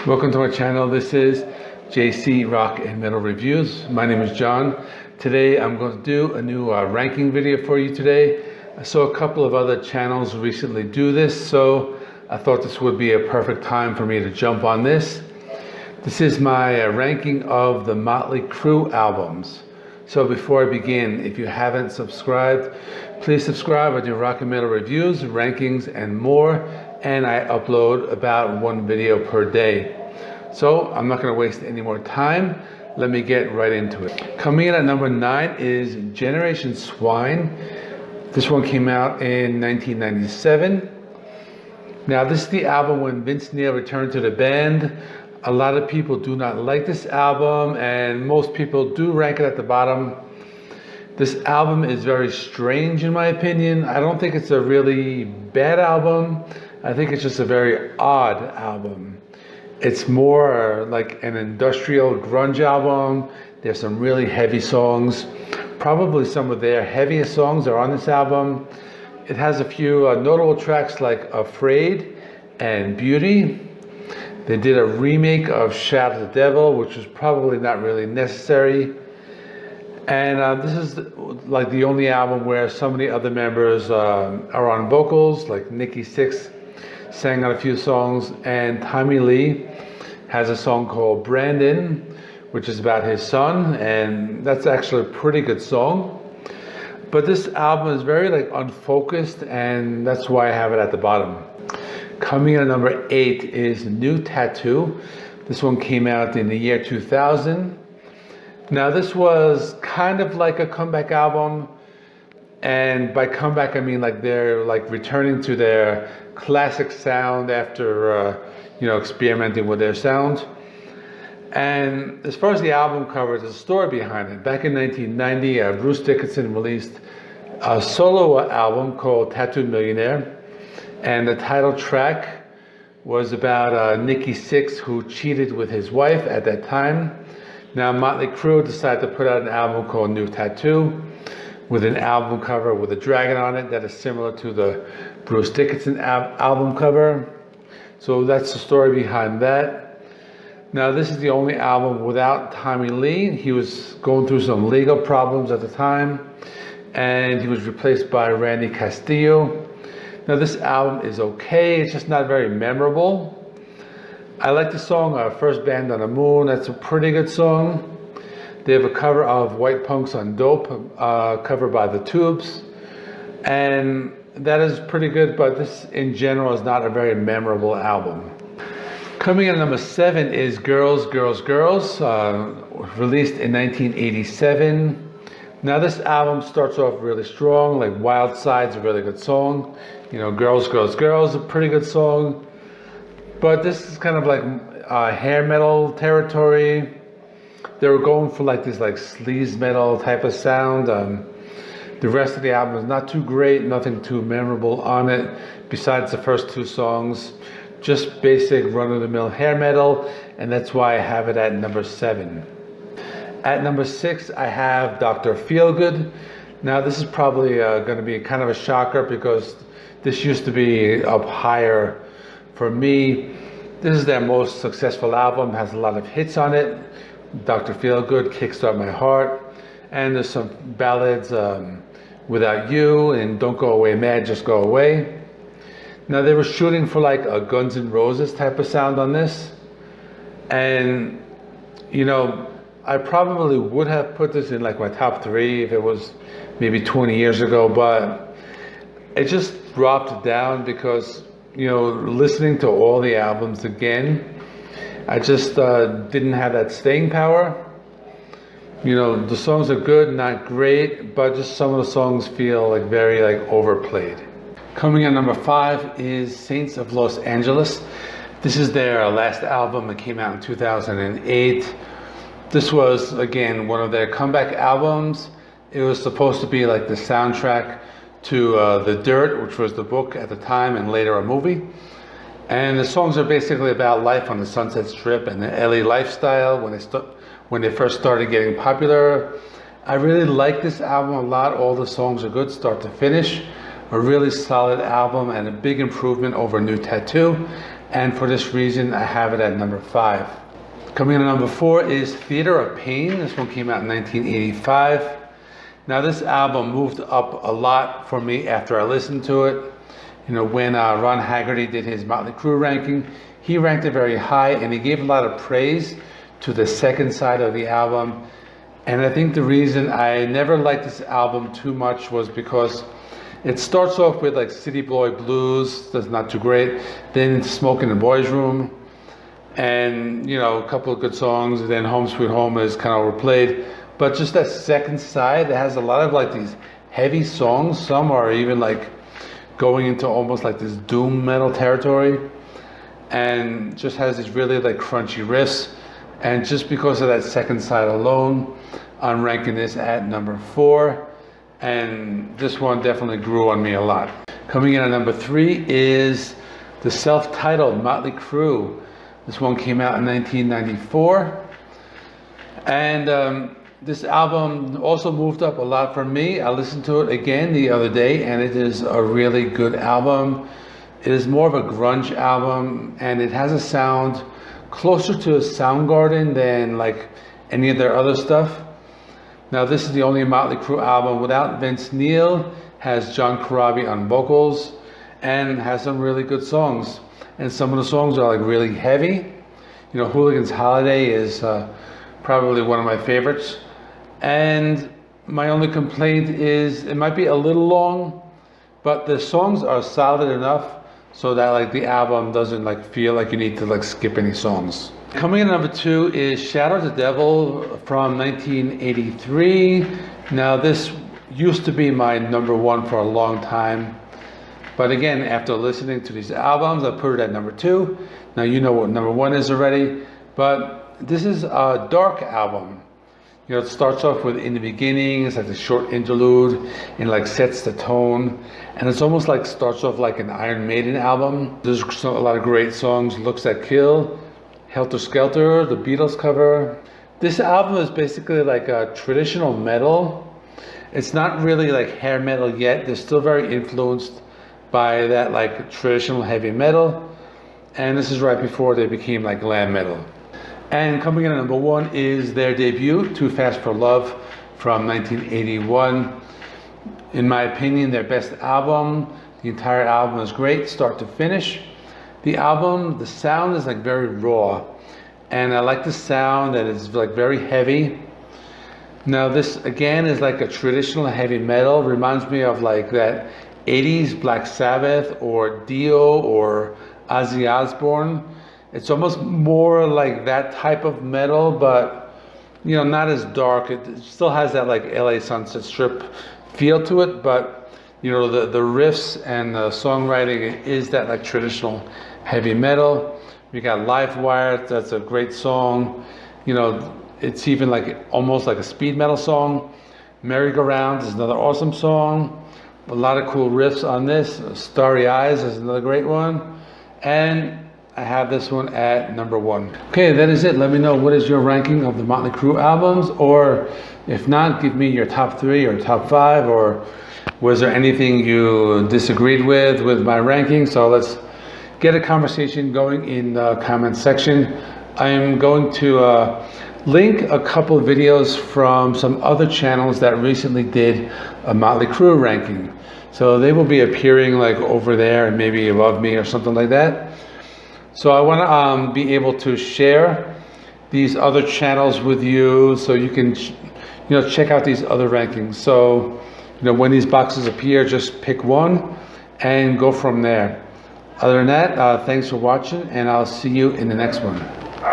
Welcome to my channel. This is JC Rock and Metal Reviews. My name is John. Today I'm going to do a new ranking video for you today. I saw a couple of other channels recently do this, so I thought this would be a perfect time for me to jump on this. This is my ranking of the Motley Crue albums. So before I begin, if you haven't subscribed, please subscribe. I do rock and metal reviews, rankings, and more, and I upload about one video per day. So I'm not going to waste any more time. Let me get right into it. Coming in at number 9 is Generation Swine. This one came out in 1997. Now this is the album when Vince Neil returned to the band. A lot of people do not like this album, and most people do rank it at the bottom. This album is very strange in my opinion. I don't think it's a really bad album. I think it's just a very odd album. It's more like an industrial grunge album. There's some really heavy songs. Probably some of their heaviest songs are on this album. It has a few notable tracks like Afraid and Beauty. They did a remake of Shout at the Devil, which was probably not really necessary. And this is like the only album where some of the other members are on vocals, like Nikki Sixx sang on a few songs, and Tommy Lee has a song called Brandon, which is about his son, and that's actually a pretty good song. But this album is very unfocused, and that's why I have it at the bottom. Coming in at number 8 is New Tattoo. This one came out in the year 2000. Now this was kind of like a comeback album, and by comeback I mean they're returning to their classic sound after experimenting with their sound. And as far as the album cover, there's a story behind it. Back in 1990, Bruce Dickinson released a solo album called Tattoo Millionaire, and the title track was about Nikki Sixx, who cheated with his wife at that time. Now Motley Crue decided to put out an album called New Tattoo with an album cover with a dragon on it that is similar to the Bruce Dickinson album cover. So that's the story behind that. Now this is the only album without Tommy Lee. He was going through some legal problems at the time, and he was replaced by Randy Castillo. Now this album is okay, it's just not very memorable. I like the song First Band on the Moon. That's a pretty good song. They have a cover of White Punks on Dope, covered by the Tubes, and that is pretty good, but this in general is not a very memorable album. Coming in at number 7 is Girls, Girls, Girls, released in 1987. Now this album starts off really strong, Wild Side's a really good song. Girls, Girls, Girls, a pretty good song. But this is kind of hair metal territory. They were going for this sleaze metal type of sound. The rest of the album is not too great, nothing too memorable on it, besides the first 2 songs. Just basic run-of-the-mill hair metal, and that's why I have it at number 7. At number 6, I have Dr. Feelgood. Now this is probably going to be kind of a shocker because this used to be up higher for me. This is their most successful album, has a lot of hits on it. Dr. Feelgood, Kickstart My Heart, and there's some ballads, Without You and Don't Go Away Mad, Just Go Away. Now they were shooting for a Guns N' Roses type of sound on this, and I probably would have put this in my top 3 if it was maybe 20 years ago, but it just dropped down because listening to all the albums again, I just didn't have that staying power. The songs are good, not great, but just some of the songs feel very overplayed. Coming in number 5 is Saints of Los Angeles. This is their last album. It came out in 2008. This was, again, one of their comeback albums. It was supposed to be the soundtrack to The Dirt, which was the book at the time and later a movie. And the songs are basically about life on the Sunset Strip and the LA lifestyle when they first started getting popular. I really like this album a lot. All the songs are good, start to finish. A really solid album and a big improvement over New Tattoo. and for this reason I have it at number 5. Coming in at number 4 is Theater of Pain. This one came out in 1985. Now this album moved up a lot for me after I listened to it. You know, when Ron Haggerty did his Motley Crue ranking, he ranked it very high and he gave a lot of praise to the second side of the album. And I think the reason I never liked this album too much was because it starts off with like City Boy Blues, that's not too great. Then Smoke in the Boys Room, and you know, a couple of good songs. And then Home Sweet Home is kind of overplayed. But just that second side, it has a lot of like these heavy songs. Some are even like going into almost like this doom metal territory, and just has these really like crunchy riffs. And just because of that second side alone, I'm ranking this at number 4. And this one definitely grew on me a lot. Coming in at number 3 is the self-titled Motley Crue. This one came out in 1994. And this album also moved up a lot for me. I listened to it again the other day, and it is a really good album. It is more of a grunge album, and it has a sound closer to Soundgarden than like any of their other stuff. Now this is the only Motley Crue album without Vince Neil, has John Corabi on vocals, and has some really good songs. And some of the songs are like really heavy. You know, Hooligan's Holiday is probably one of my favorites. And my only complaint is it might be a little long, but the songs are solid enough so that like the album doesn't like feel like you need to like skip any songs. Coming in at number 2 is Shadow the Devil from 1983. Now this used to be my number 1 for a long time, but again, after listening to these albums, I put it at number 2. Now you know what number 1 is already, but this is a dark album. You know, it starts off with In the Beginning, it's like a short interlude, and like sets the tone, and it's almost like starts off like an Iron Maiden album. There's a lot of great songs, Looks That Kill, Helter Skelter, the Beatles cover. This album is basically like a traditional metal. It's not really like hair metal yet. They're still very influenced by that like traditional heavy metal, and this is right before they became like glam metal. And coming in at number 1 is their debut, Too Fast for Love from 1981. In my opinion, their best album. The entire album is great, start to finish. The album, the sound is like very raw, and I like the sound that is like very heavy. Now this again is like a traditional heavy metal, reminds me of like that 80s Black Sabbath or Dio or Ozzy Osbourne. It's almost more like that type of metal, but you know, not as dark. It still has that like LA Sunset Strip feel to it, but you know, the riffs and the songwriting is that like traditional heavy metal. We got Live Wire, that's a great song. You know, it's even like almost like a speed metal song. Merry Go Round is another awesome song. A lot of cool riffs on this. Starry Eyes is another great one. And I have this one at number 1. Okay, that is it. Let me know what is your ranking of the Motley Crue albums, or if not, give me your top 3 or top 5, or was there anything you disagreed with my ranking? So let's get a conversation going in the comment section. I'm going to link a couple of videos from some other channels that recently did a Motley Crue ranking. So they will be appearing like over there and maybe above me or something like that. So I want to be able to share these other channels with you, so you can, you know, check out these other rankings. So, you know, when these boxes appear, just pick one and go from there. Other than that, thanks for watching, and I'll see you in the next one.